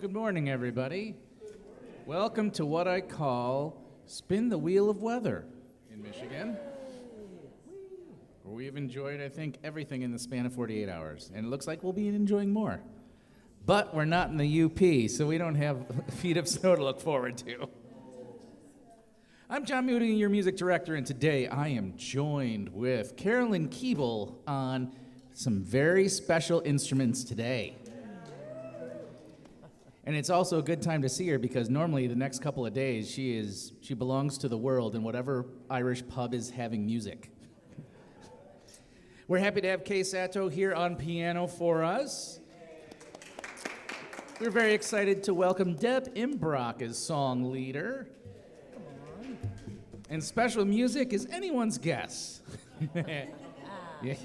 Good morning, everybody. Welcome to what I call Spin the Wheel of Weather in Michigan. We've enjoyed, I think, everything in the span of 48 hours, and it looks like we'll be enjoying more. But we're not in the UP, so we don't have feet of snow to look forward to. I'm John Moody, your music director, and today I am joined with Carolyn Keeble on some very special instruments today. And it's also a good time to see her because normally the next couple of days she belongs to the world in whatever Irish pub is having music. We're happy to have Kay Sato here on piano for us. We're very excited to welcome Deb Imbrock as song leader. And special music is anyone's guess. Yeah.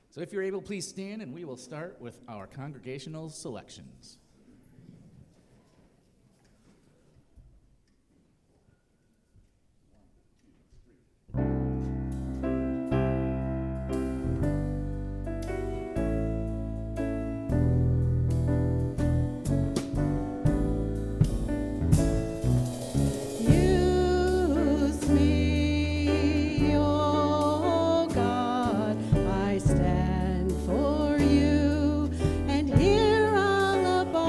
So if you're able, please stand, and we will start with our congregational selections. For you, and here all above.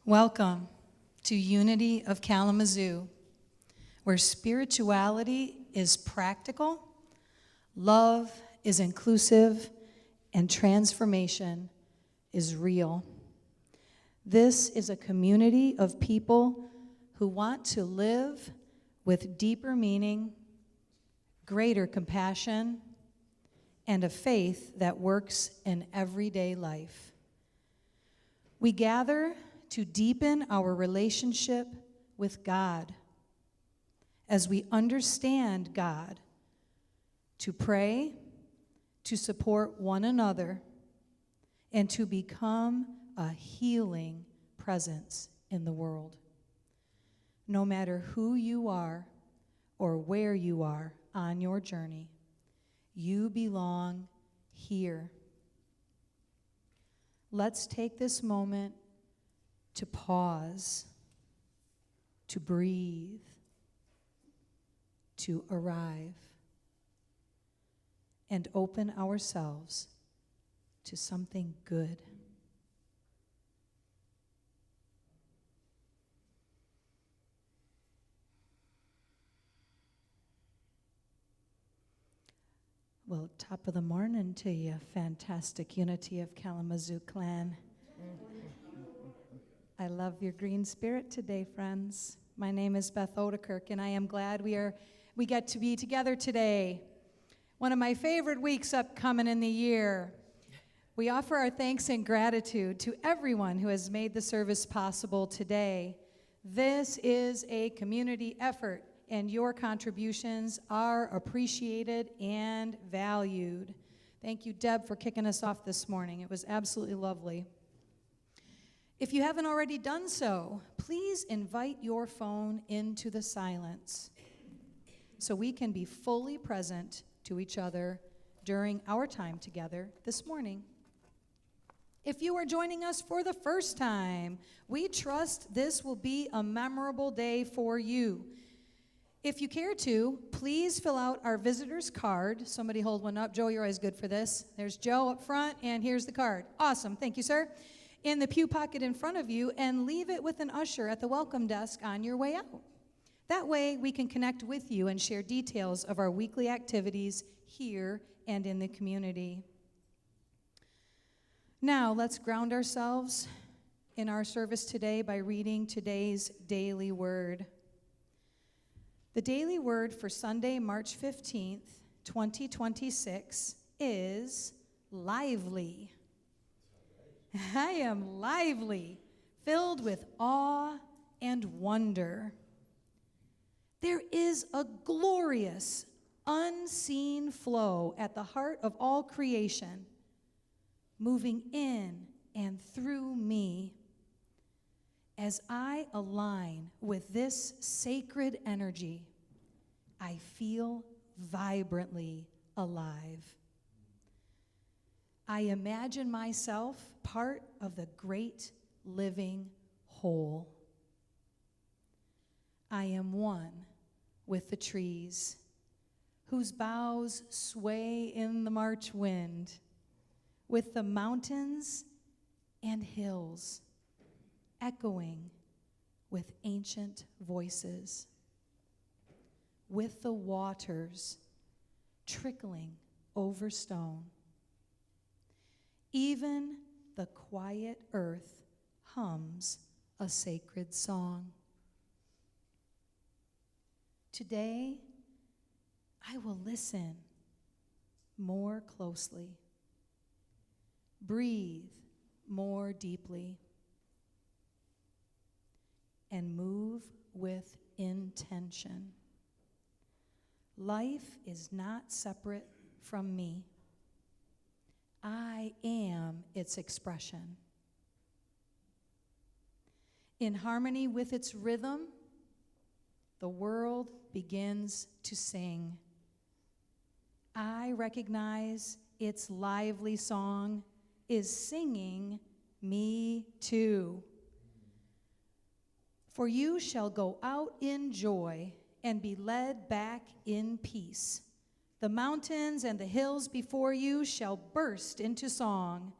Welcome to Unity of Kalamazoo, where spirituality is practical, love is inclusive, and transformation is real. This is a community of people who want to live with deeper meaning, greater compassion, and a faith that works in everyday life. We gather to deepen our relationship with God as we understand God, to pray, to support one another, and to become a healing presence in the world. No matter who you are or where you are on your journey, you belong here. Let's take this moment to pause, to breathe, to arrive, and open ourselves to something good. Well, top of the morning to you, fantastic Unity of Kalamazoo clan. I love your green spirit today, friends. My name is Beth Odekirk, and I am glad we get to be together today. One of my favorite weeks upcoming in the year. We offer our thanks and gratitude to everyone who has made the service possible today. This is a community effort, and your contributions are appreciated and valued. Thank you, Deb, for kicking us off this morning. It was absolutely lovely. If you haven't already done so, please invite your phone into the silence so we can be fully present to each other during our time together this morning. If you are joining us for the first time, we trust this will be a memorable day for you. If you care to, please fill out our visitor's card. Somebody hold one up. Joe, you're always good for this. There's Joe up front, and here's the card. Awesome. Thank you, sir. In the pew pocket in front of you, and leave it with an usher at the welcome desk on your way out. That way, we can connect with you and share details of our weekly activities here and in the community. Now, let's ground ourselves in our service today by reading today's daily word. The daily word for Sunday, March 15th, 2026 is lively. I am lively, filled with awe and wonder. There is a glorious, unseen flow at the heart of all creation, moving in and through me. As I align with this sacred energy, I feel vibrantly alive. I imagine myself part of the great living whole. I am one with the trees, whose boughs sway in the March wind, with the mountains and hills echoing with ancient voices, with the waters trickling over stone. Even the quiet earth hums a sacred song. Today, I will listen more closely, breathe more deeply, and move with intention. Life is not separate from me. I am its expression. In harmony with its rhythm, the world begins to sing. I recognize its lively song is singing me too. For you shall go out in joy and be led back in peace. The mountains and the hills before you shall burst into song,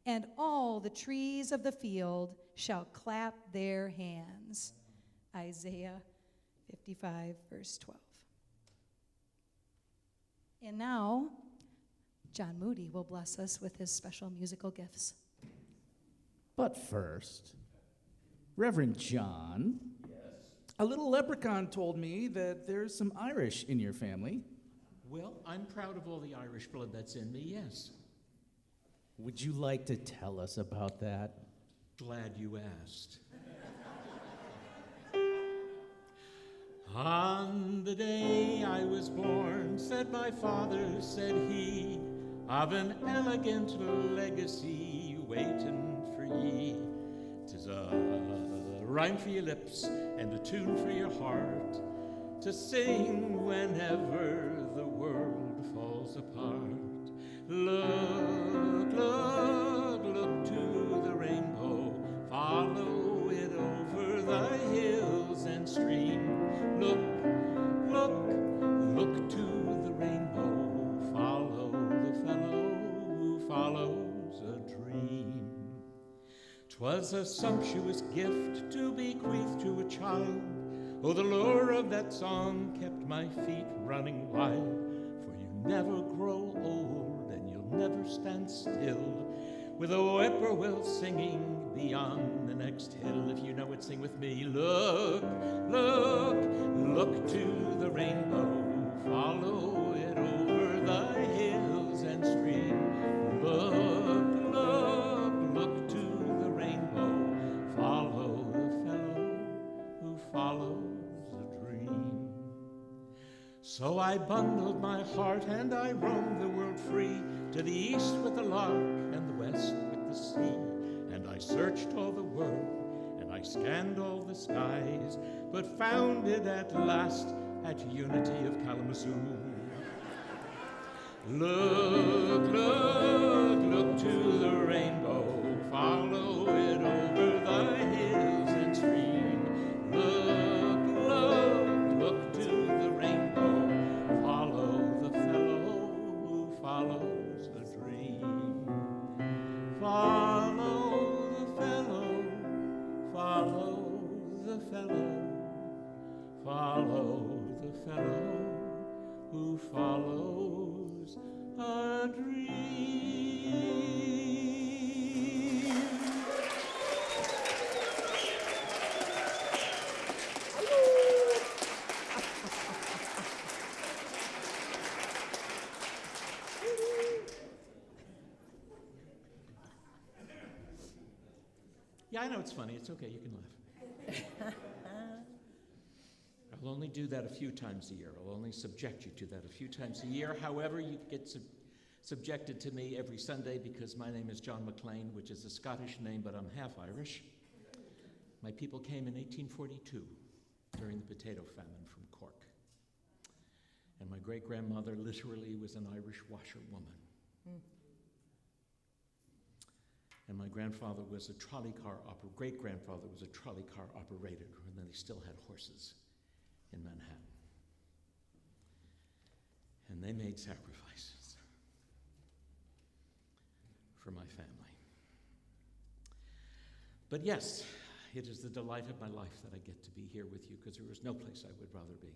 and all the trees of the field shall clap their hands. Isaiah 55, verse 12. And now, John Moody will bless us with his special musical gifts. But first, Reverend John, a little leprechaun told me that there's some Irish in your family. Well, I'm proud of all the Irish blood that's in me, yes. Would you like to tell us about that? Glad you asked. On the day I was born, said my father, said he, of an elegant legacy waiting for ye. 'Tis a rhyme for your lips and a tune for your heart, to sing whenever the world falls apart. Look, look, look to the rainbow, follow it over the hills and stream. Look, look, look to the rainbow, follow the fellow who follows a dream. 'Twas a sumptuous gift to bequeath to a child. Oh, the lure of that song kept my feet running wild. For you never grow old and you'll never stand still, with a whippoorwill singing beyond the next hill. If you know it, sing with me. Look, look, look to the rainbow, follow it over the hills and stream. Look, look, look to the rainbow, follow the fellow who follows a dream. So I bundled my heart and I roamed the world free, to the east with the lark and the west with the sea. And I searched all the world and I scanned all the skies, but found it at last at Unity of Kalamazoo. Look, look, look to the rainbow, follow it over the hills and stream. Look, look, look to the rainbow, follow the fellow who follows a dream. Follow the fellow, follow the fellow, follow the fellow who follows a dream. Yeah, I know it's funny. It's okay. You can laugh. I'll only do that a few times a year. I'll only subject you to that a few times a year. However, you get subjected to me every Sunday because my name is John McLean, which is a Scottish name, but I'm half Irish. My people came in 1842 during the potato famine from Cork. And my great-grandmother literally was an Irish washerwoman. And my grandfather was a great-grandfather was a trolley car operator, and then they still had horses in Manhattan. And they made sacrifices for my family. But yes, it is the delight of my life that I get to be here with you, because there is no place I would rather be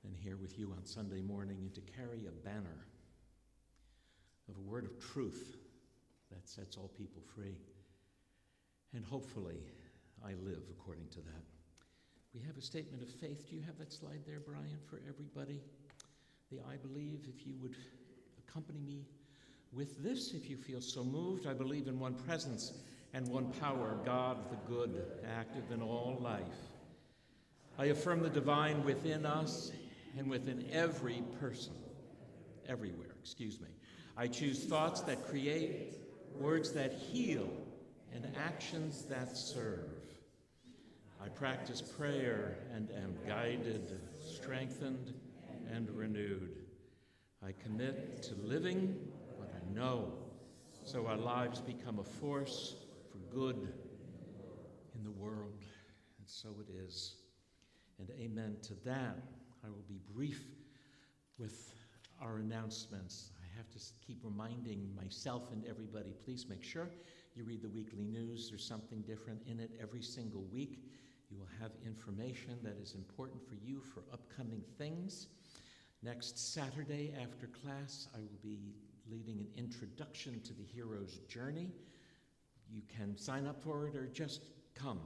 than here with you on Sunday morning, and to carry a banner of a word of truth that sets all people free. And hopefully, I live according to that. We have a statement of faith. Do you have that slide there, Brian, for everybody? The I believe, if you would accompany me with this, if you feel so moved. I believe in one presence and one power, God the good, active in all life. I affirm the divine within us and within every person, everywhere, I choose thoughts that create, words that heal, and actions that serve. I practice prayer and am guided, strengthened, and renewed. I commit to living what I know, so our lives become a force for good in the world. And so it is. And amen to that. I will be brief with our announcements. I have to keep reminding myself and everybody, please make sure you read the weekly news. There's something different in it every single week. You will have information that is important for you for upcoming things. Next Saturday after class, I will be leading an introduction to the hero's journey. You can sign up for it or just come.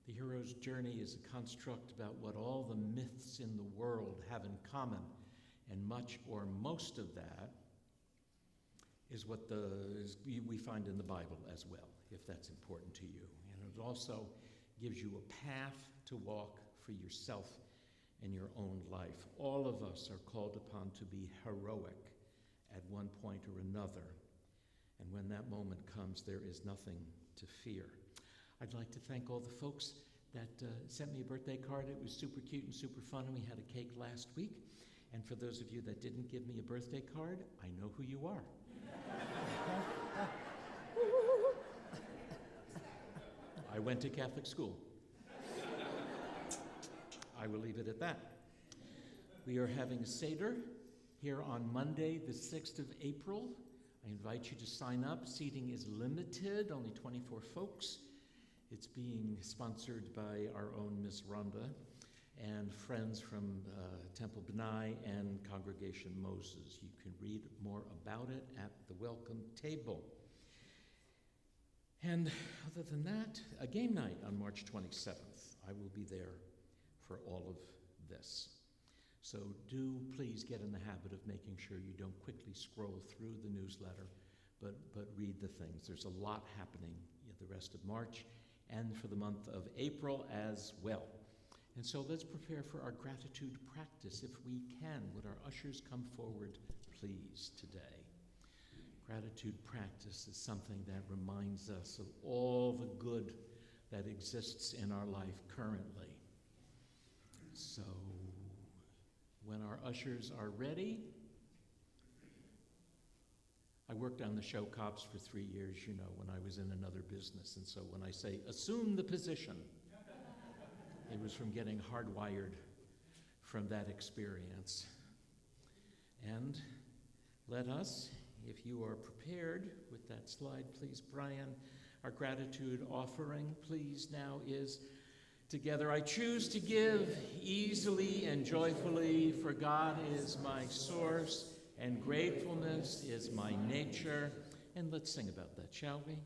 The hero's journey is a construct about what all the myths in the world have in common, and much or most of that is what we find in the Bible as well, if that's important to you. And it also gives you a path to walk for yourself in your own life. All of us are called upon to be heroic at one point or another. And when that moment comes, there is nothing to fear. I'd like to thank all the folks that sent me a birthday card. It was super cute and super fun, and we had a cake last week. And for those of you that didn't give me a birthday card, I know who you are. I went to Catholic school. I will leave it at that. We are having a Seder here on Monday, the 6th of April. I invite you to sign up. Seating is limited, only 24 folks. It's being sponsored by our own Miss Rhonda and friends from Temple Benai and Congregation Moses. You can read more about it at the welcome table. And other than that, a game night on March 27th. I will be there for all of this. So do please get in the habit of making sure you don't quickly scroll through the newsletter, but read the things. There's a lot happening the rest of March and for the month of April as well. And so let's prepare for our gratitude practice. If we can, would our ushers come forward, please, today? Gratitude practice is something that reminds us of all the good that exists in our life currently. So when our ushers are ready, I worked on the show cops for 3 years, when I was in another business. And so when I say, assume the position, it was from getting hardwired from that experience. And let us, if you are prepared with that slide, please, Brian, our gratitude offering, please, now is together. I choose to give easily and joyfully, for God is my source, and gratefulness is my nature. And let's sing about that, shall we?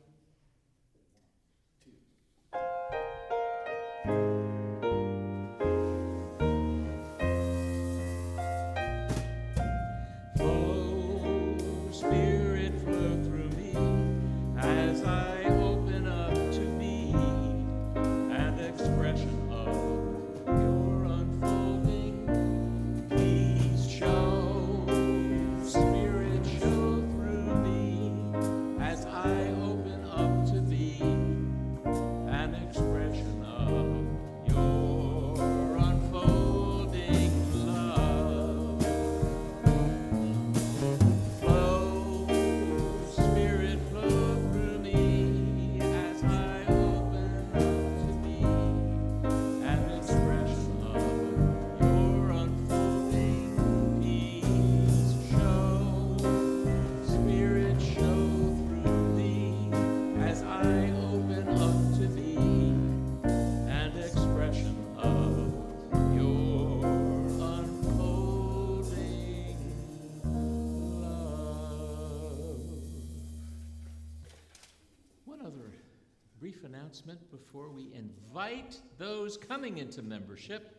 Announcement before we invite those coming into membership.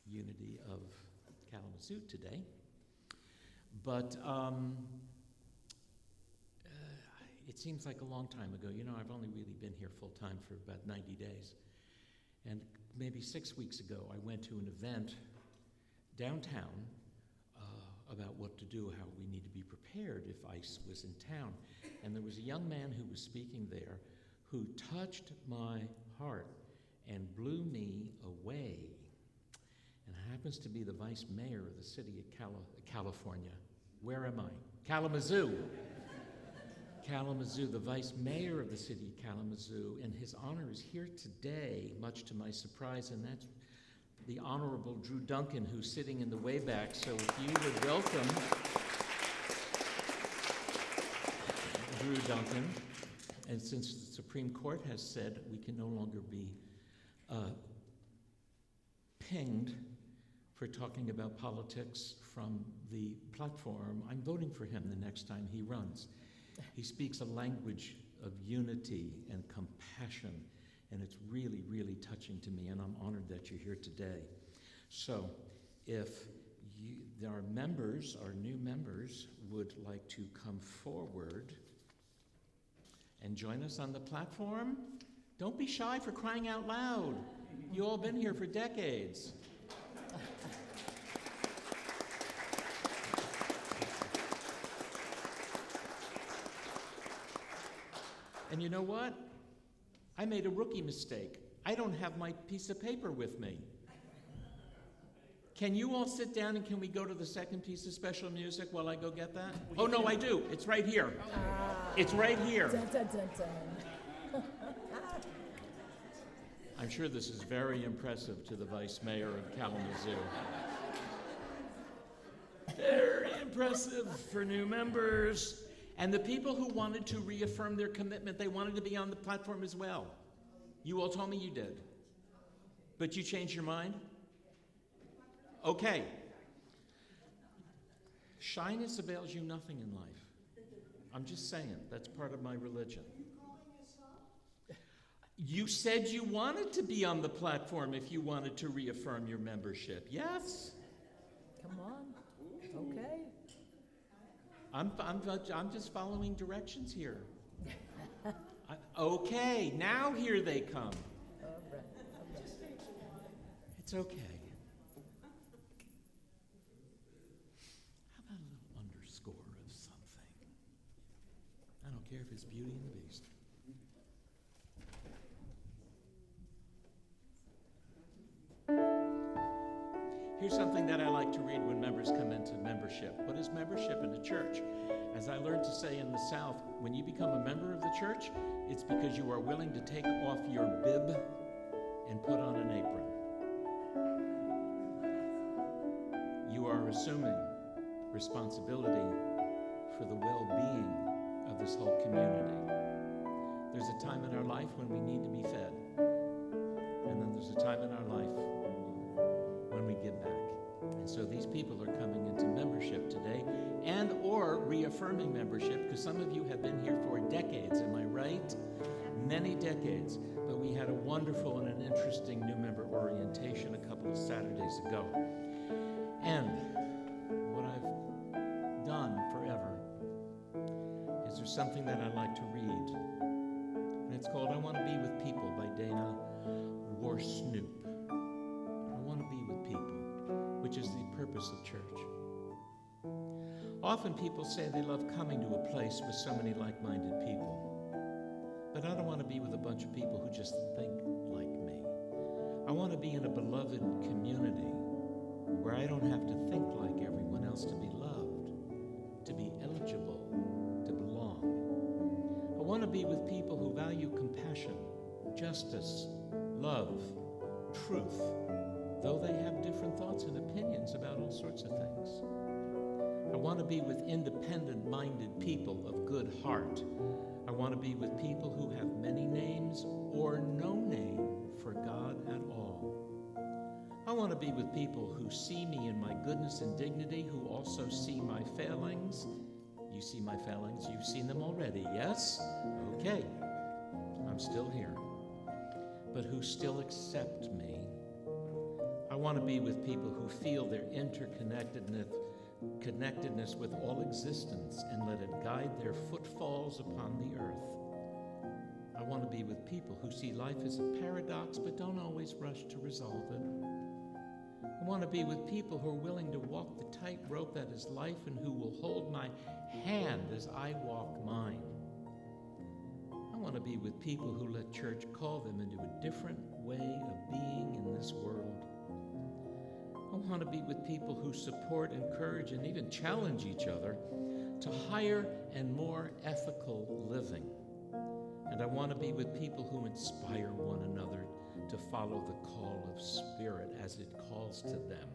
Unity of Kalamazoo today. But it seems like a long time ago. I've only really been here full time for about 90 days. And maybe 6 weeks ago, I went to an event downtown about what to do, how we need to be prepared if ICE was in town. And there was a young man who was speaking there who touched my heart and blew me away. And happens to be the vice mayor of the city of California. Where am I? Kalamazoo. Kalamazoo, the vice mayor of the city of Kalamazoo, and his honor is here today, much to my surprise, and that's the Honorable Drew Duncan, who's sitting in the way back. So if you would welcome Drew Duncan. And since the Supreme Court has said we can no longer be pinged for talking about politics from the platform, I'm voting for him the next time he runs. He speaks a language of unity and compassion, and it's really, really touching to me, and I'm honored that you're here today. So if our members, our new members, would like to come forward and join us on the platform, don't be shy, for crying out loud. You all been here for decades. And you know what? I made a rookie mistake. I don't have my piece of paper with me. Can you all sit down and can we go to the second piece of special music while I go get that? Oh, no, I do. It's right here. It's right here. Dun, dun, dun, dun. I'm sure this is very impressive to the Vice Mayor of Kalamazoo. Very impressive for new members. And the people who wanted to reaffirm their commitment, they wanted to be on the platform as well. You all told me you did. But you changed your mind? Okay. Shyness avails you nothing in life. I'm just saying, that's part of my religion. You said you wanted to be on the platform if you wanted to reaffirm your membership. Yes? Come on. Okay. I'm just following directions here. Okay, now here they come. All right. It's okay. How about a little underscore of something? I don't care if it's Beauty and the Beast. Here's something that I like to read when members come into membership. What is membership in the church? As I learned to say in the South, when you become a member of the church, it's because you are willing to take off your bib and put on an apron. You are assuming responsibility for the well-being of this whole community. There's a time in our life when we need to be fed. And then there's a time in our life when we give back. And so these people are coming into membership today and or reaffirming membership, because some of you have been here for decades, am I right? Many decades. But we had a wonderful and an interesting new member orientation a couple of Saturdays ago. And what I've done forever is there's something that I like to read. And it's called I Want to Be With People by Dana Warsnoop. I want to be with people, which is the purpose of church. Often people say they love coming to a place with so many like-minded people. But I don't want to be with a bunch of people who just think like me. I want to be in a beloved community where I don't have to think like everyone else to be loved, to be eligible, to belong. I want to be with people who value compassion, justice, love, truth, though they have different thoughts and opinions about all sorts of things. I want to be with independent-minded people of good heart. I want to be with people who have many names or no name for God at all. I want to be with people who see me in my goodness and dignity, who also see my failings. You see my failings, you've seen them already, yes? Okay, I'm still here. But who still accept me. I want to be with people who feel their interconnectedness with all existence and let it guide their footfalls upon the earth. I want to be with people who see life as a paradox but don't always rush to resolve it. I want to be with people who are willing to walk the tightrope that is life and who will hold my hand as I walk mine. I want to be with people who let church call them into a different way of being in this world. I want to be with people who support, encourage, and even challenge each other to higher and more ethical living. And I want to be with people who inspire one another to follow the call of Spirit as it calls to them.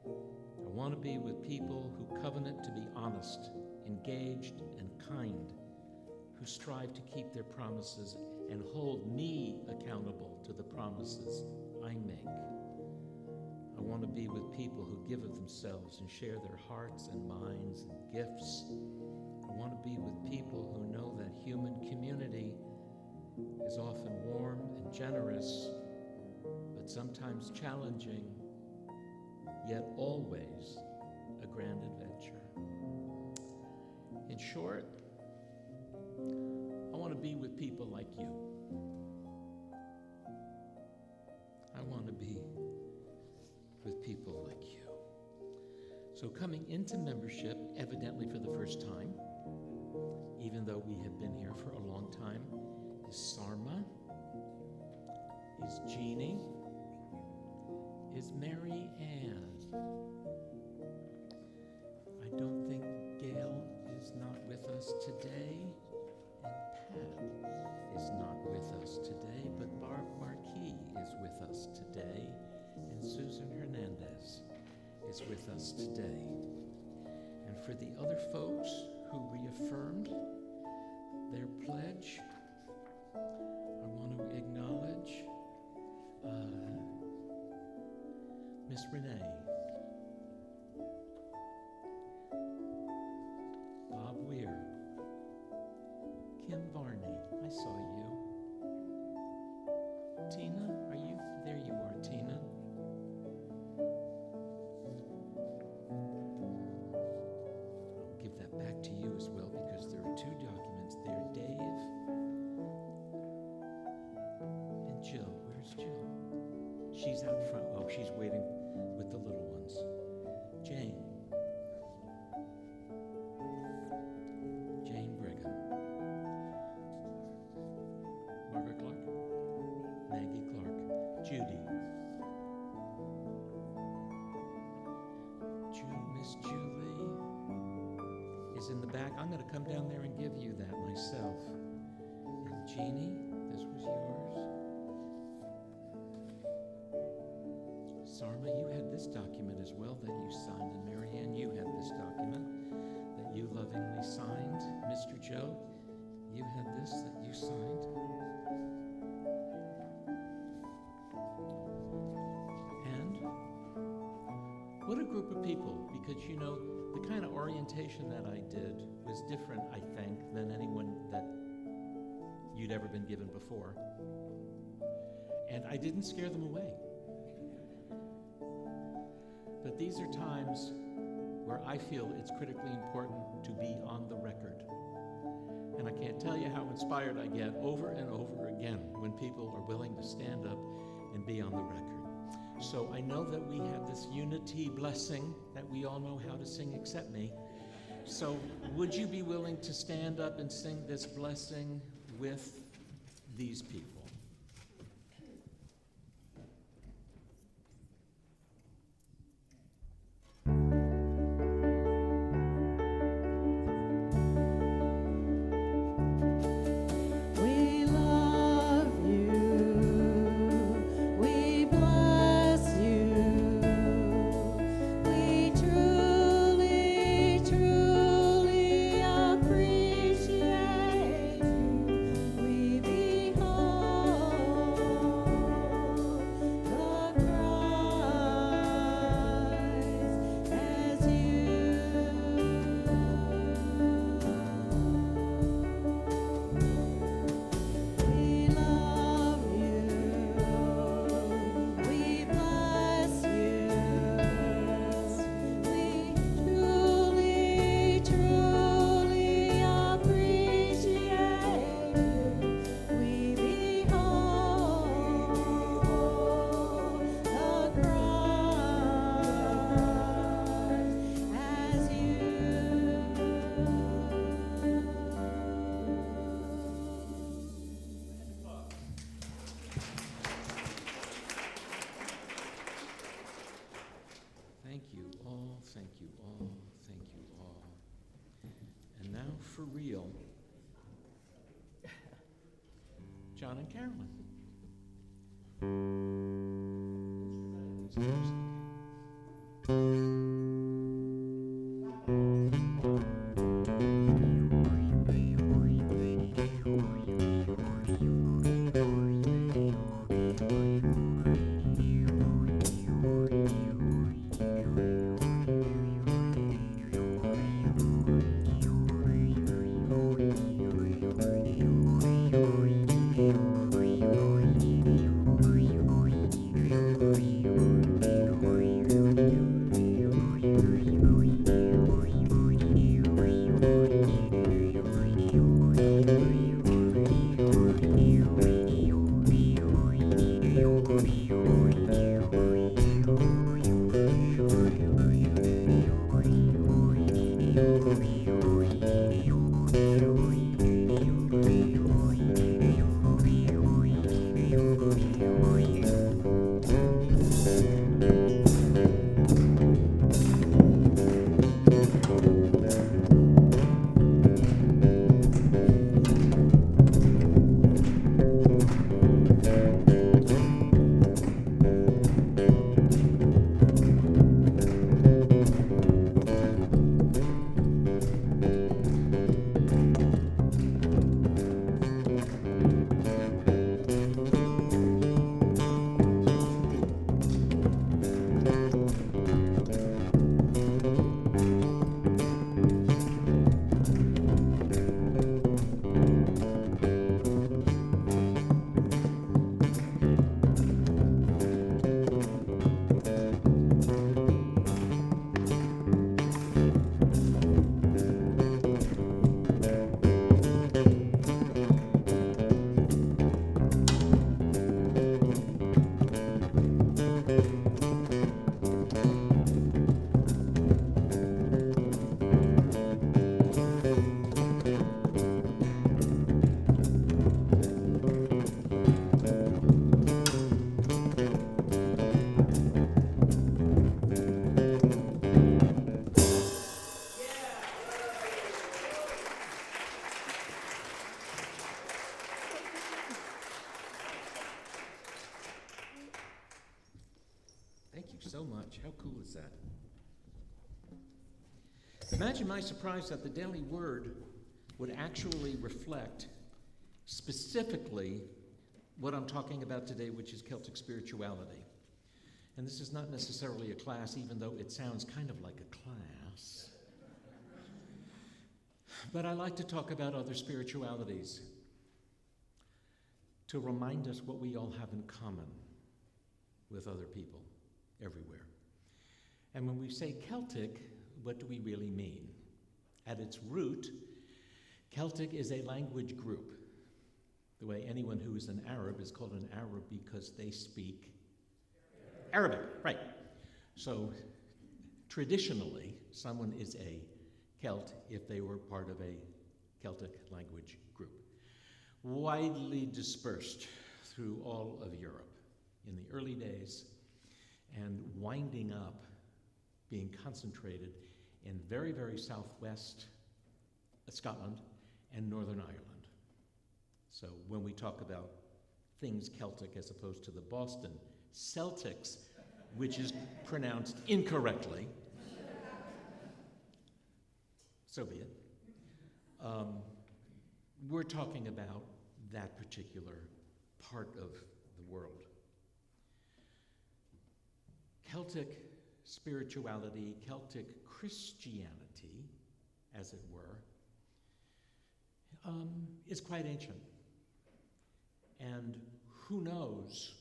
I want to be with people who covenant to be honest, engaged, and kind, who strive to keep their promises and hold me accountable to the promises I make. I want to be with people who give of themselves and share their hearts and minds and gifts. I want to be with people who know that human community is often warm and generous, but sometimes challenging, yet always a grand adventure. In short, I want to be with people like you. I want to be with people like you. So coming into membership, evidently for the first time, even though we have been here for a long time, is Sarma, is Jeannie, is Mary Ann. I don't think Gail is not with us today, and Pat is not with us today, but Barb Marquis is with us today, and Susan Hernandez is with us today. And for the other folks who reaffirmed their pledge, I want to acknowledge Miss Renee, Bob Weir, Kim Varney, I saw you. Tina, are you? There you are, Tina. I'll give that back to you as well because there are two documents there. Dave and Jill. Where's Jill? She's out front. Oh, she's waiting with the little ones. Jane. Jane Brigham. Margaret Clark. Maggie Clark. Judy. Miss Julie is in the back. I'm going to come down there and give you that myself. And Jeannie, this was yours. Sarma, you had this document as well that you signed, and Marianne, you had this document that you lovingly signed. Mr. Joe, you had this that you signed. And what a group of people, because you know, the kind of orientation that I did was different, I think, than anyone that you'd ever been given before. And I didn't scare them away. But these are times where I feel it's critically important to be on the record. And I can't tell you how inspired I get over and over again when people are willing to stand up and be on the record. So I know that we have this unity blessing that we all know how to sing except me. So would you be willing to stand up and sing this blessing with these people? For real, John and Carolyn. so much. How cool is that? Imagine my surprise that the Daily Word would actually reflect specifically what I'm talking about today, which is Celtic spirituality. And this is not necessarily a class, even though it sounds kind of like a class. But I like to talk about other spiritualities to remind us what we all have in common with other people everywhere. And when we say Celtic, what do we really mean? At its root, Celtic is a language group. The way anyone who is an Arab is called an Arab because they speak Arabic, right. So traditionally, someone is a Celt if they were part of a Celtic language group, widely dispersed through all of Europe in the early days and winding up being concentrated in very, very southwest Scotland and Northern Ireland. So when we talk about things Celtic as opposed to the Boston Celtics, which is pronounced incorrectly, so be it. We're talking about that particular part of the world. Celtic spirituality, Celtic Christianity, as it were, is quite ancient. And who knows,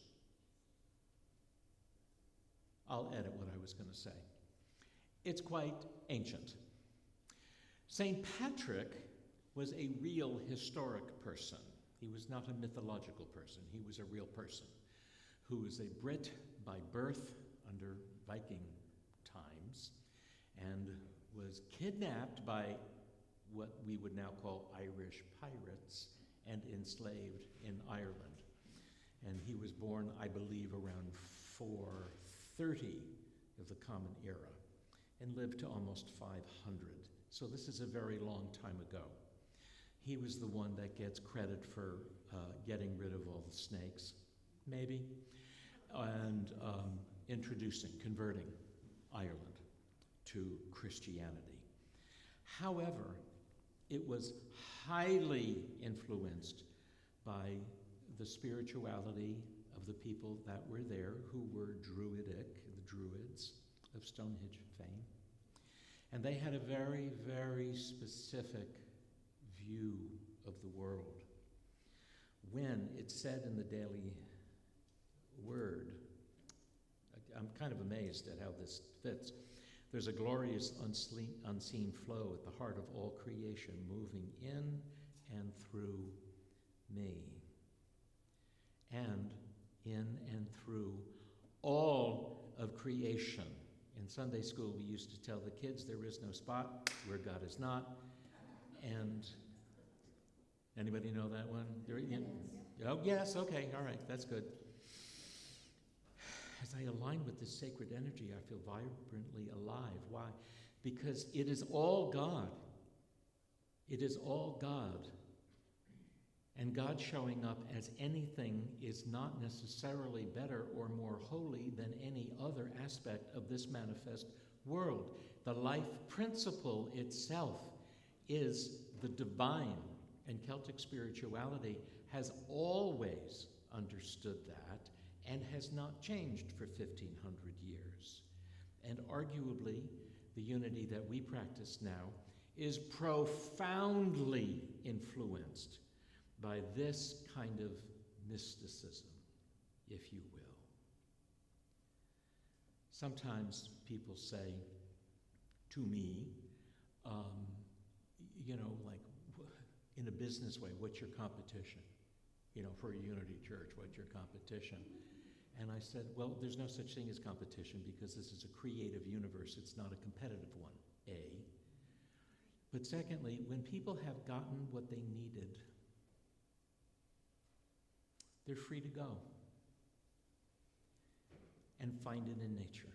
I'll edit what I was going to say. It's quite ancient. St. Patrick was a real historic person. He was not a mythological person. He was a real person who was a Brit by birth under Viking times and was kidnapped by what we would now call Irish pirates and enslaved in Ireland. And he was born, I believe, around 430 of the Common Era and lived to almost 500. So this is a very long time ago. He was the one that gets credit for getting rid of all the snakes, maybe, and converting Ireland to Christianity. However, it was highly influenced by the spirituality of the people that were there, who were Druidic, the Druids of Stonehenge fame. And they had a very, very specific view of the world. When it's said in the Daily Word, I'm kind of amazed at how this fits. There's a glorious unseen flow at the heart of all creation, moving in and through me, and in and through all of creation. In Sunday school, we used to tell the kids there is no spot where God is not. And anybody know that one? Oh, yes, okay, all right, that's good. As I align with this sacred energy, I feel vibrantly alive. Why? Because it is all God. It is all God. And God showing up as anything is not necessarily better or more holy than any other aspect of this manifest world. The life principle itself is the divine, and Celtic spirituality has always understood that and has not changed for 1,500 years. And arguably, the unity that we practice now is profoundly influenced by this kind of mysticism, if you will. Sometimes people say to me, like in a business way, what's your competition? For a unity church, what's your competition? And I said, well, there's no such thing as competition because this is a creative universe. It's not a competitive one, A. But secondly, when people have gotten what they needed, they're free to go and find it in nature.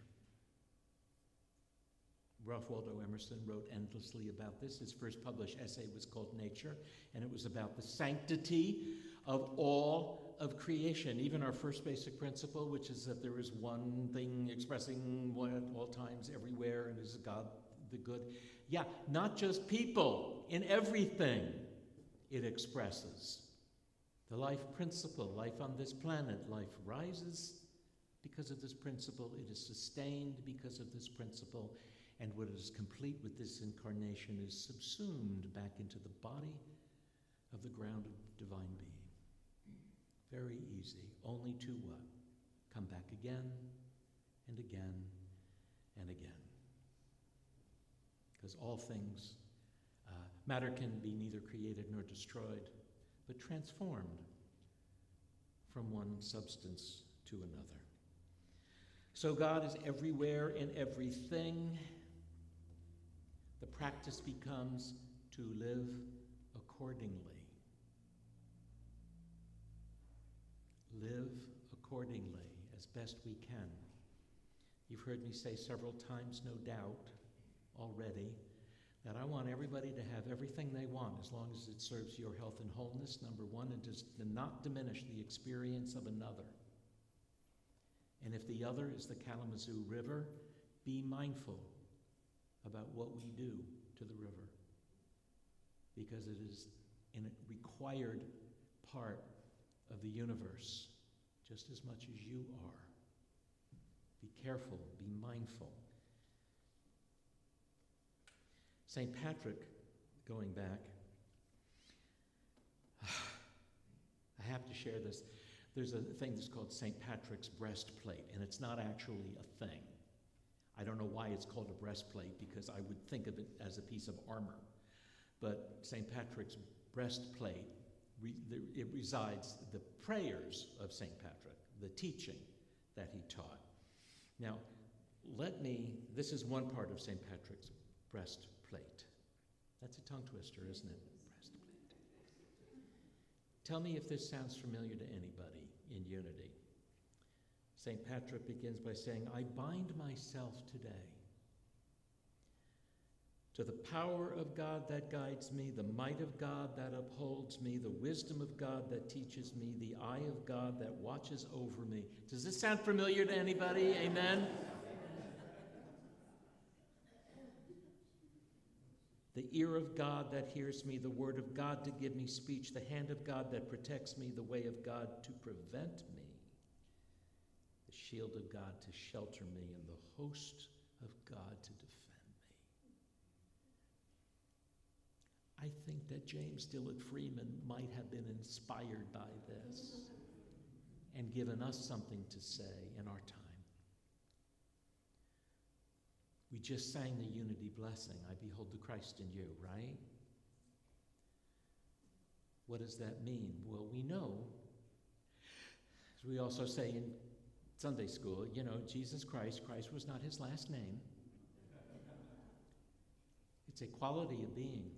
Ralph Waldo Emerson wrote endlessly about this. His first published essay was called Nature, and it was about the sanctity of all of creation. Even our first basic principle, which is that there is one thing expressing one at all times everywhere, and is God the good. Yeah, not just people, in everything it expresses. The life principle, life on this planet, life rises because of this principle, it is sustained because of this principle, and what is complete with this incarnation is subsumed back into the body of the ground of divine being. Very easy, only to what? Come back again and again and again. Because all things, matter can be neither created nor destroyed, but transformed from one substance to another. So God is everywhere in everything. The practice becomes to live accordingly. Live accordingly as best we can. You've heard me say several times, no doubt, already, that I want everybody to have everything they want as long as it serves your health and wholeness, number one, and does not diminish the experience of another. And if the other is the Kalamazoo River, be mindful about what we do to the river, because it is a required part of the universe, just as much as you are. Be careful, be mindful. St. Patrick, going back, I have to share this. There's a thing that's called St. Patrick's breastplate, and it's not actually a thing. I don't know why it's called a breastplate, because I would think of it as a piece of armor. But St. Patrick's breastplate, it resides the prayers of St. Patrick, the teaching that he taught. Now, this is one part of St. Patrick's breastplate. That's a tongue twister, isn't it? Breastplate. Tell me if this sounds familiar to anybody in unity. St. Patrick begins by saying, I bind myself today to the power of God that guides me, the might of God that upholds me, the wisdom of God that teaches me, the eye of God that watches over me. Does this sound familiar to anybody? Amen? The ear of God that hears me, the word of God to give me speech, the hand of God that protects me, the way of God to prevent me, the shield of God to shelter me, and the host of God to defend me. I think that James Dillard Freeman might have been inspired by this and given us something to say in our time. We just sang the unity blessing, I behold the Christ in you, right? What does that mean? Well, we know, as we also say in Sunday school, Jesus Christ was not his last name. It's a quality of being.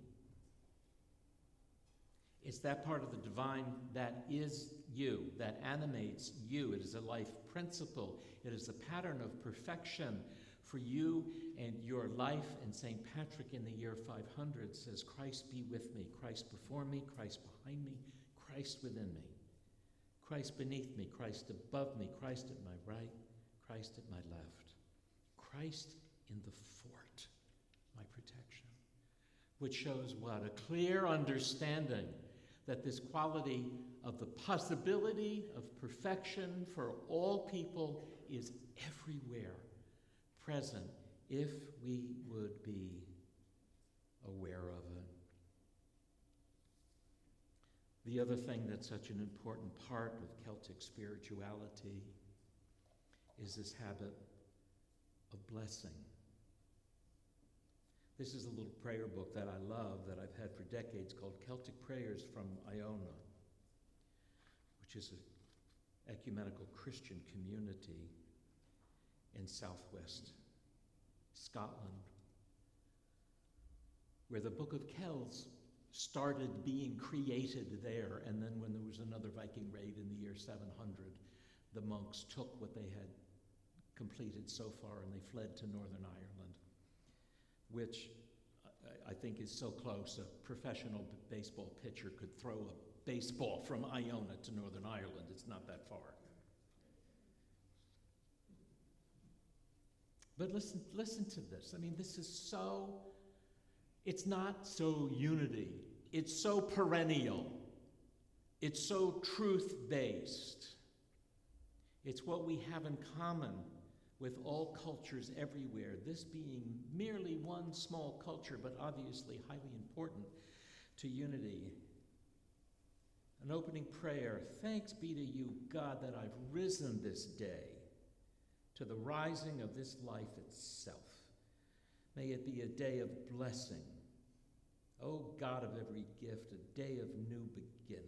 It's that part of the divine that is you, that animates you. It is a life principle. It is a pattern of perfection for you and your life. And St. Patrick in the year 500 says, Christ be with me, Christ before me, Christ behind me, Christ within me, Christ beneath me, Christ above me, Christ at my right, Christ at my left, Christ in the fort, my protection. Which shows what? A clear understanding that this quality of the possibility of perfection for all people is everywhere present if we would be aware of it. The other thing that's such an important part of Celtic spirituality is this habit of blessing. This is a little prayer book that I love that I've had for decades called Celtic Prayers from Iona, which is an ecumenical Christian community in southwest Scotland, where the Book of Kells started being created there, and then when there was another Viking raid in the year 700, the monks took what they had completed so far and they fled to Northern Ireland, which I think is so close a professional baseball pitcher could throw a baseball from Iona to Northern Ireland. It's not that far. But listen to this. I mean, this is so, it's not so unity. It's so perennial. It's so truth-based. It's what we have in common with all cultures everywhere, this being merely one small culture, but obviously highly important to unity. An opening prayer. Thanks be to you, God, that I've risen this day to the rising of this life itself. May it be a day of blessing. O God of every gift, a day of new beginning.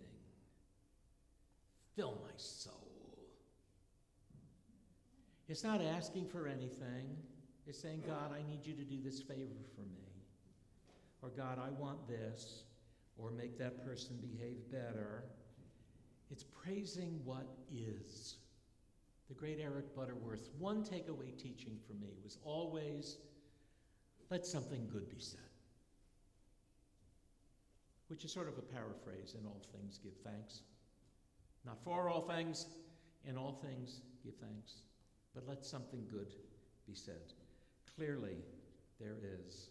Fill my soul. It's not asking for anything. It's saying, God, I need you to do this favor for me. Or God, I want this. Or make that person behave better. It's praising what is. The great Eric Butterworth's one takeaway teaching for me was always, let something good be said. Which is sort of a paraphrase, in all things give thanks. Not for all things, in all things give thanks. But let something good be said. Clearly, there is.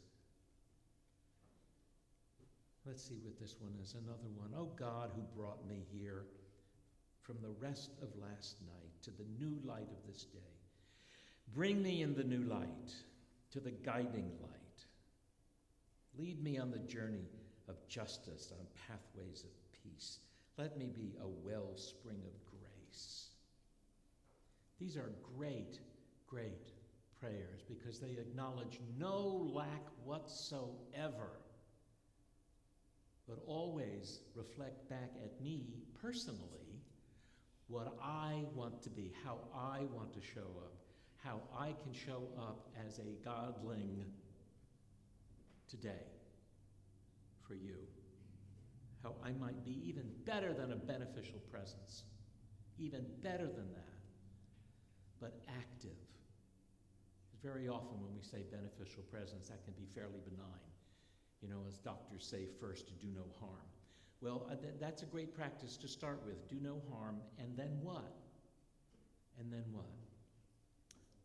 Let's see what this one is. Another one. Oh God, who brought me here from the rest of last night to the new light of this day. Bring me in the new light, to the guiding light. Lead me on the journey of justice, on pathways of peace. Let me be a wellspring of grace. These are great, great prayers because they acknowledge no lack whatsoever, but always reflect back at me personally what I want to be, how I want to show up, how I can show up as a godling today for you, how I might be even better than a beneficial presence, even better than that, but active. Very often when we say beneficial presence, that can be fairly benign. You know, as doctors say, first, do no harm. Well, that's a great practice to start with. Do no harm, and then what? And then what?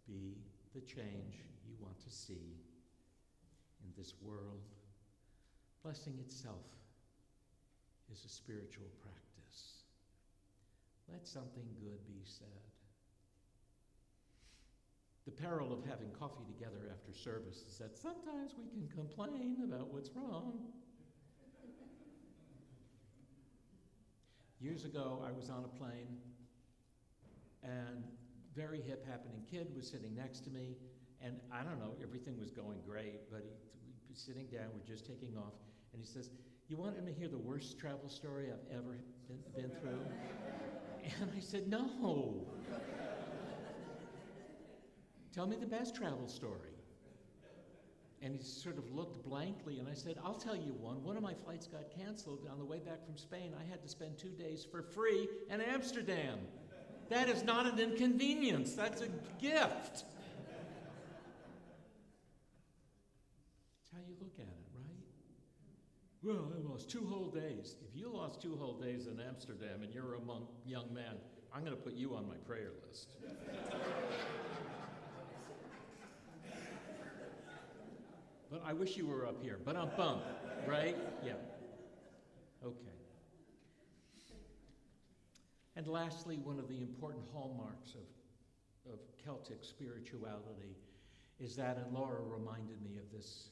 Be the change you want to see in this world. Blessing itself is a spiritual practice. Let something good be said. The peril of having coffee together after service is that sometimes we can complain about what's wrong. Years ago, I was on a plane, and very hip happening kid was sitting next to me, and I don't know, everything was going great, but we'd be sitting down, we're just taking off, and he says, "You want him to hear the worst travel story I've ever been through?" And I said, "No. Tell me the best travel story." And he sort of looked blankly, and I said, "I'll tell you one. One of my flights got canceled on the way back from Spain. I had to spend 2 days for free in Amsterdam. That is not an inconvenience. That's a gift." That's how you look at it, right? Well, I lost 2 whole days. If you lost 2 whole days in Amsterdam and you're a young man, I'm going to put you on my prayer list. But I wish you were up here. But I'm bummed, right? Yeah. Okay. And lastly, one of the important hallmarks of Celtic spirituality is that, and Laura reminded me of this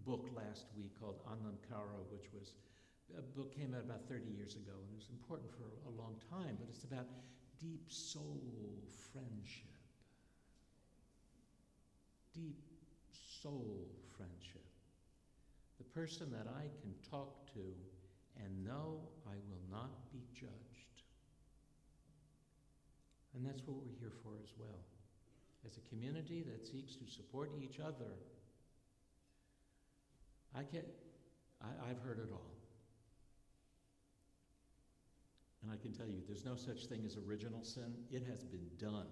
book last week called Anam Cara, which was a book came out about 30 years ago, and it was important for a long time, but it's about deep soul friendship. Deep soul friendship. The person that I can talk to and know I will not be judged. And that's what we're here for as well. As a community that seeks to support each other, I've heard it all. And I can tell you, there's no such thing as original sin. It has been done.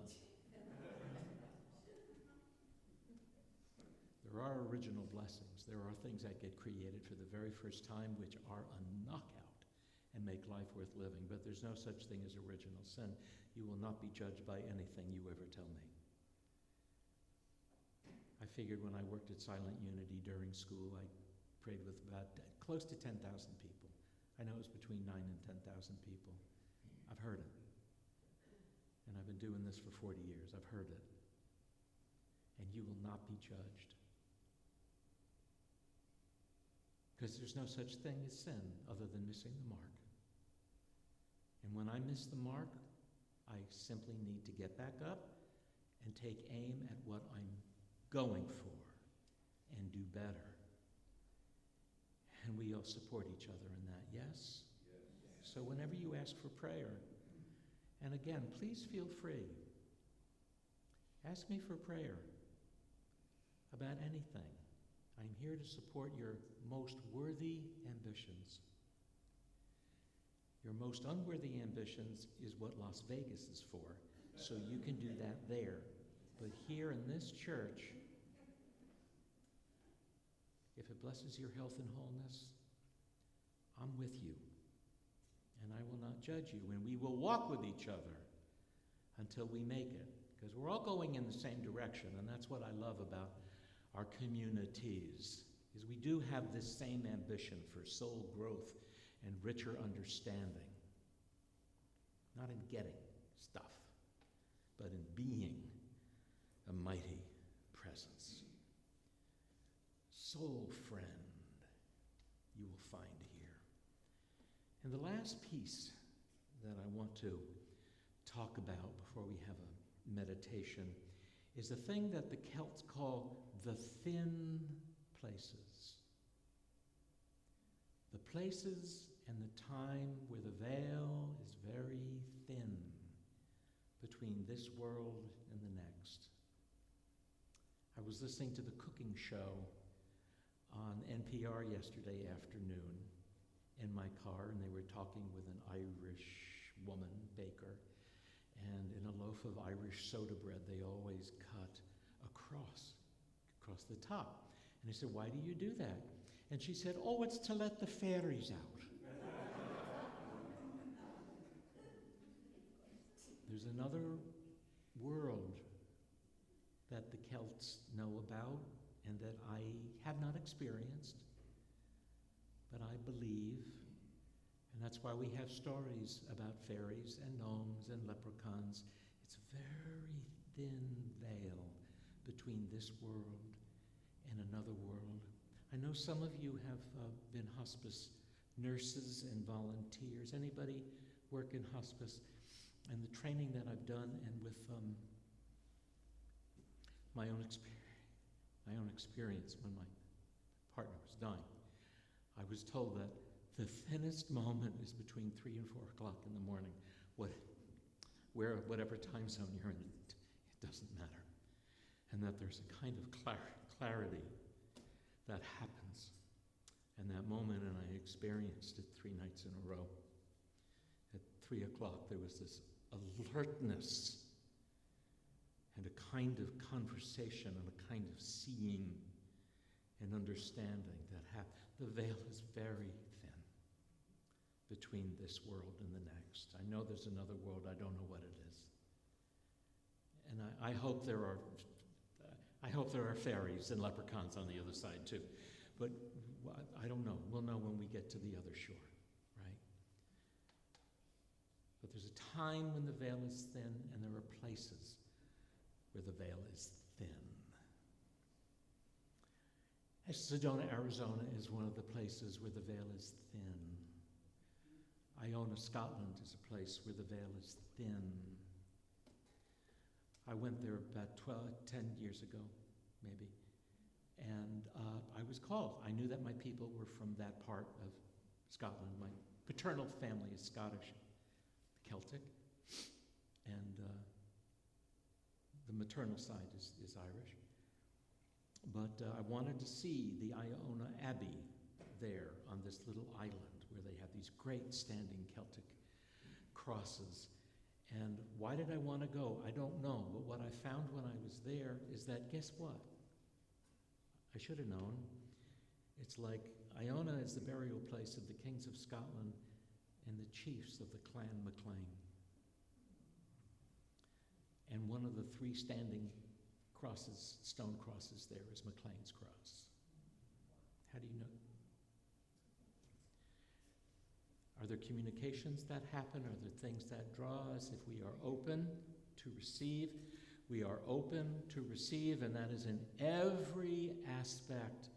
There There are original blessings. There are things that get created for the very first time which are a knockout and make life worth living. But there's no such thing as original sin. You will not be judged by anything you ever tell me. I figured when I worked at Silent Unity during school, I prayed with about close to 10,000 people. I know it was between 9 and 10,000 people. I've heard it. And I've been doing this for 40 years. I've heard it. And you will not be judged. Because there's no such thing as sin other than missing the mark. And when I miss the mark, I simply need to get back up and take aim at what I'm going for and do better. And we all support each other in that, yes? So whenever you ask for prayer, and again, please feel free. Ask me for prayer about anything. I'm here to support your most worthy ambitions. Your most unworthy ambitions is what Las Vegas is for, so you can do that there. But here in this church, if it blesses your health and wholeness, I'm with you. And I will not judge you. And we will walk with each other until we make it. Because we're all going in the same direction. And that's what I love about our communities, is we do have this same ambition for soul growth and richer understanding. Not in getting stuff, but in being a mighty presence. Soul friend, you will find here. And the last piece that I want to talk about before we have a meditation is the thing that the Celts call the thin places. The places and the time where the veil is very thin between this world and the next. I was listening to the cooking show on NPR yesterday afternoon in my car, and they were talking with an Irish woman, baker, and in a loaf of Irish soda bread, they always cut across the top. And I said, why do you do that? And she said, oh, it's to let the fairies out. There's another world that the Celts know about and that I have not experienced, but I believe, and that's why we have stories about fairies and gnomes and leprechauns. It's a very thin veil between this world and another world. I know some of you have been hospice nurses and volunteers. Anybody work in hospice? And the training that I've done, and with my own experience when my partner was dying, I was told that the thinnest moment is between 3 and 4 o'clock in the morning. Whatever time zone you're in, it doesn't matter. And that there's a kind of clarity that happens in that moment, and I experienced it 3 nights in a row. At 3 o'clock, there was this alertness and a kind of conversation and a kind of seeing and understanding that the veil is very thin between this world and the next. I know there's another world. I don't know what it is. And I hope there are fairies and leprechauns on the other side too. But I don't know. We'll know when we get to the other shore, right? But there's a time when the veil is thin, and there are places where the veil is thin. Sedona, Arizona is one of the places where the veil is thin. Iona, Scotland is a place where the veil is thin. I went there about 10 years ago, maybe, and I was called. I knew that my people were from that part of Scotland. My paternal family is Scottish, Celtic, and the maternal side is Irish. But I wanted to see the Iona Abbey there on this little island where they have these great standing Celtic crosses. And why did I want to go? I don't know. But what I found when I was there is that, guess what? I should have known. It's like Iona is the burial place of the kings of Scotland and the chiefs of the Clan MacLean. And one of the three standing crosses, stone crosses there, is MacLean's cross. How do you know? Are there communications that happen? Are there things that draw us? If we are open to receive, we are open to receive, and that is in every aspect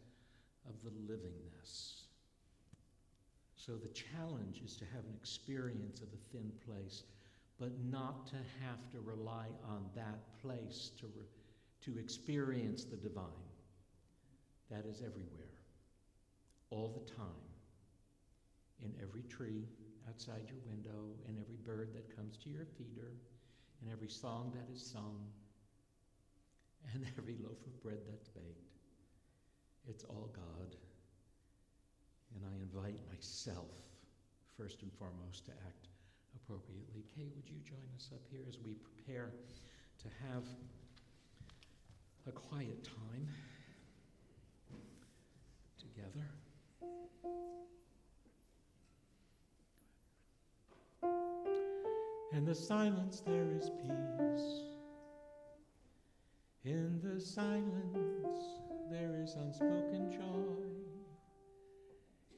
of the livingness. So the challenge is to have an experience of a thin place, but not to have to rely on that place to experience the divine. That is everywhere, all the time, in every tree outside your window, in every bird that comes to your feeder, in every song that is sung, and every loaf of bread that's baked. It's all God. And I invite myself, first and foremost, to act appropriately. Kay, would you join us up here as we prepare to have a quiet time together? In the silence there is peace. In the silence there is unspoken joy.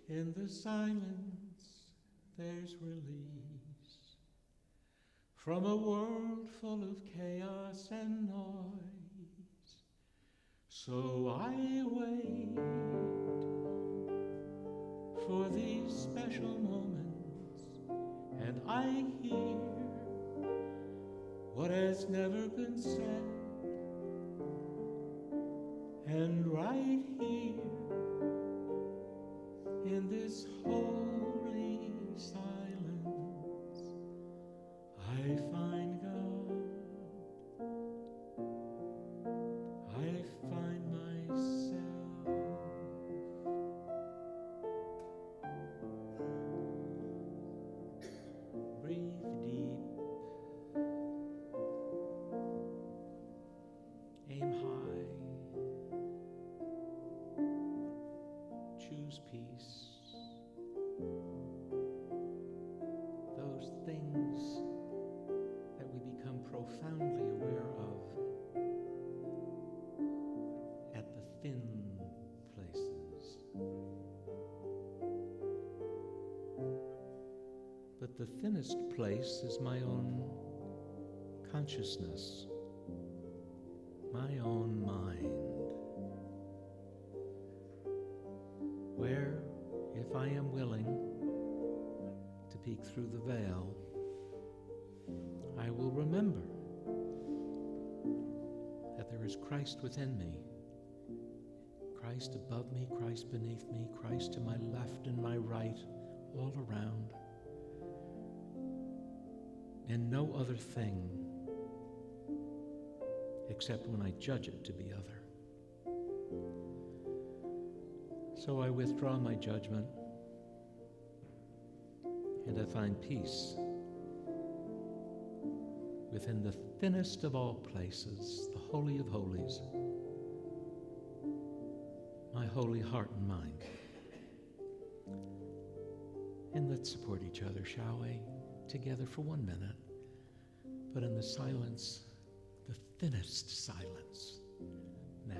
In the silence there's release from a world full of chaos and noise. So I wait for these special moments, and I hear what has never been said. And right here in this holy silence, I find God. I find myself. Breathe deep. Aim high. Choose peace. Those things that we become profoundly aware of at the thin places. But the thinnest place is my own consciousness, my own mind, where, if I am willing to peek through the veil, I will remember that there is Christ within me, Christ above me, Christ beneath me, Christ to my left and my right, all around, and no other thing except when I judge it to be other. So I withdraw my judgment, and I find peace within the thinnest of all places, the Holy of Holies, my holy heart and mind. And let's support each other, shall we? Together for 1 minute, but in the silence, the thinnest silence, now.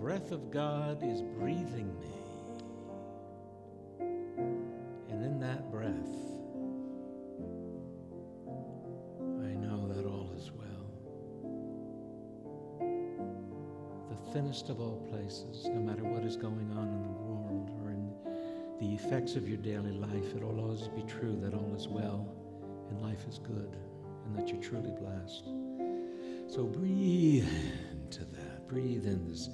breath of God is breathing me. And in that breath, I know that all is well. The thinnest of all places, no matter what is going on in the world or in the effects of your daily life, it will always be true that all is well and life is good and that you're truly blessed. So breathe into that. Breathe in this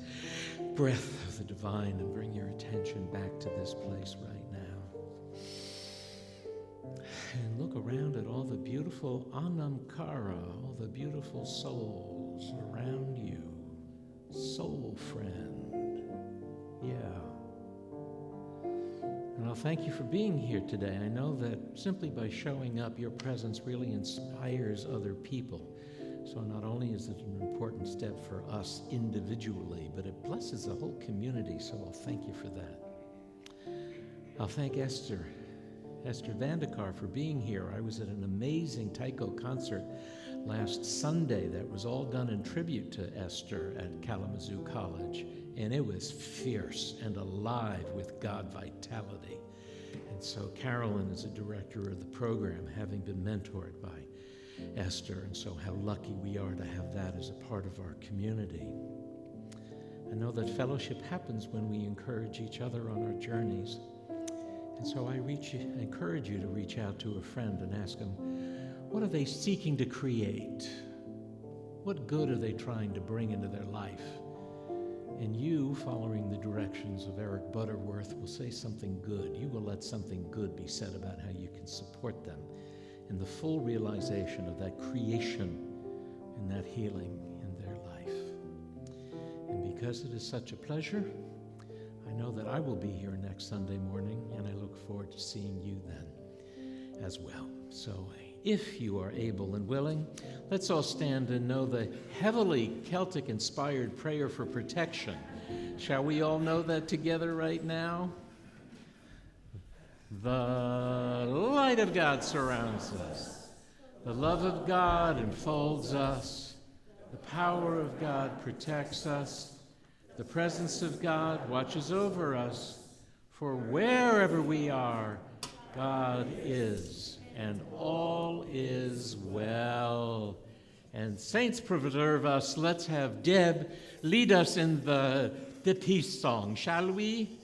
breath of the divine and bring your attention back to this place right now. And look around at all the beautiful anamkara, all the beautiful souls around you. Soul friend. Yeah. And I'll thank you for being here today. I know that simply by showing up, your presence really inspires other people. So not only is it an important step for us individually, but it blesses the whole community. So I'll thank you for that. I'll thank Esther Vandekar for being here. I was at an amazing taiko concert last Sunday that was all done in tribute to Esther at Kalamazoo College. And it was fierce and alive with God vitality. And so Carolyn is a director of the program, having been mentored by Esther, and so how lucky we are to have that as a part of our community. I know that fellowship happens when we encourage each other on our journeys. And so I encourage you to reach out to a friend and ask them, what are they seeking to create? What good are they trying to bring into their life? And you, following the directions of Eric Butterworth, will say something good. You will let something good be said about how you can support them in the full realization of that creation and that healing in their life. And because it is such a pleasure, I know that I will be here next Sunday morning, and I look forward to seeing you then as well. So if you are able and willing, let's all stand and know the heavily Celtic-inspired prayer for protection. Shall we all know that together right now? The light of God surrounds us. The love of God enfolds us. The power of God protects us. The presence of God watches over us. For wherever we are, God is, and all is well. And saints preserve us. Let's have Deb lead us in the peace song, shall we?